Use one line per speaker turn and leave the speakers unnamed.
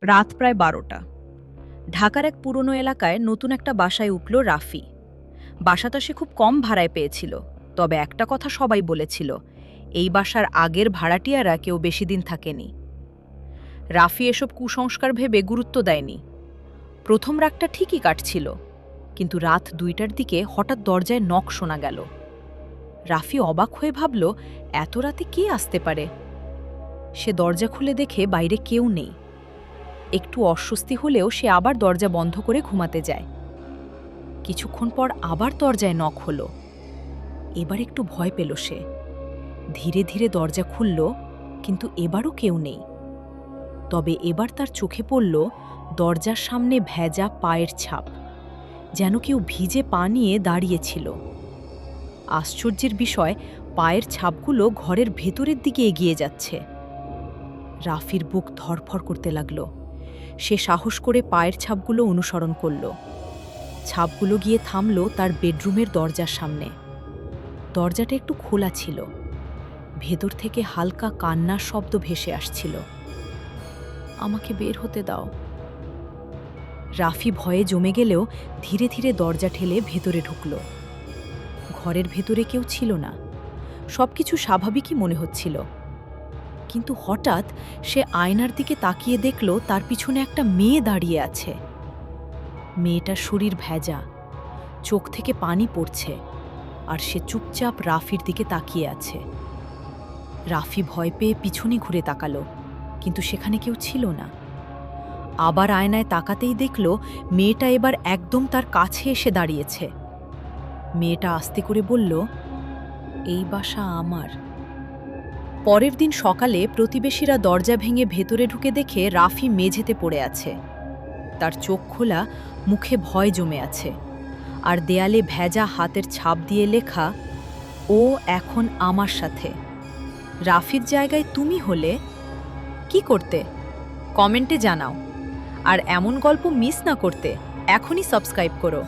রাত প্রায় ১২টা। ঢাকার এক পুরনো এলাকায় নতুন একটা বাসায় উঠল রাফি। বাসাটা সে খুব কম ভাড়ায় পেয়েছিল, তবে একটা কথা সবাই বলেছিল, এই বাসার আগের ভাড়াটিয়ারা কেউ বেশি দিন থাকেনি। রাফি এসব কুসংস্কার ভেবে গুরুত্ব দেয়নি। প্রথম রাতটা ঠিকই কাটছিল, কিন্তু রাত ২টার দিকে হঠাৎ দরজায় নক শোনা গেল। রাফি অবাক হয়ে ভাবল, এত রাতে কে আসতে পারে। সে দরজা খুলে দেখে বাইরে কেউ নেই। একটু অস্বস্তি হলেও সে আবার দরজা বন্ধ করে ঘুমাতে যায়। কিছুক্ষণ পর আবার দরজায় নক হলো। এবার একটু ভয় পেল সে। ধীরে ধীরে দরজা খুলল, কিন্তু এবারও কেউ নেই। তবে এবার তার চোখে পড়ল দরজার সামনে ভেজা পায়ের ছাপ, যেন কেউ ভিজে পা নিয়ে দাঁড়িয়েছিল। আশ্চর্যের বিষয়, পায়ের ছাপগুলো ঘরের ভেতরের দিকে এগিয়ে যাচ্ছে। রাফির বুক ধড়ফড় করতে লাগল। সে সাহস করে পায়ের ছাপগুলো অনুসরণ করল। ছাপগুলো গিয়ে থামল তার বেডরুমের দরজার সামনে। দরজাটা একটু খোলা ছিল। ভেতর থেকে হালকা কান্নার শব্দ ভেসে আসছিল। আমাকে বের হতে দাও। রাফি ভয়ে জমে গেলেও ধীরে ধীরে দরজা ঠেলে ভেতরে ঢুকল। ঘরের ভেতরে কেউ ছিল না। সবকিছু স্বাভাবিকই মনে হচ্ছিল। কিন্তু হঠাৎ সে আয়নার দিকে তাকিয়ে দেখল তার পিছনে একটা মেয়ে দাঁড়িয়ে আছে। মেয়েটার শরীর ভেজা, চোখ থেকে পানি পড়ছে, আর সে চুপচাপ রাফির দিকে তাকিয়ে আছে। রাফি ভয় পেয়ে পিছনে ঘুরে তাকালো, কিন্তু সেখানে কেউ ছিল না। আবার আয়নায় তাকাতেই দেখল মেয়েটা এবার একদম তার কাছে এসে দাঁড়িয়েছে। মেয়েটা আস্তে করে বলল, এই বাসা আমার। পরের দিন সকালে প্রতিবেশীরা দরজা ভেঙে ভেতরে ঢুকে দেখে রাফি মেঝেতে পড়ে আছে। তার চোখ খোলা, মুখে ভয় জমে আছে, আর দেয়ালে ভেজা হাতের ছাপ দিয়ে লেখা, ও এখন আমার সাথে। রাফির জায়গায় তুমি হলে কি করতে? কমেন্টে জানাও। আর এমন গল্প মিস না করতে এখনই সাবস্ক্রাইব করো।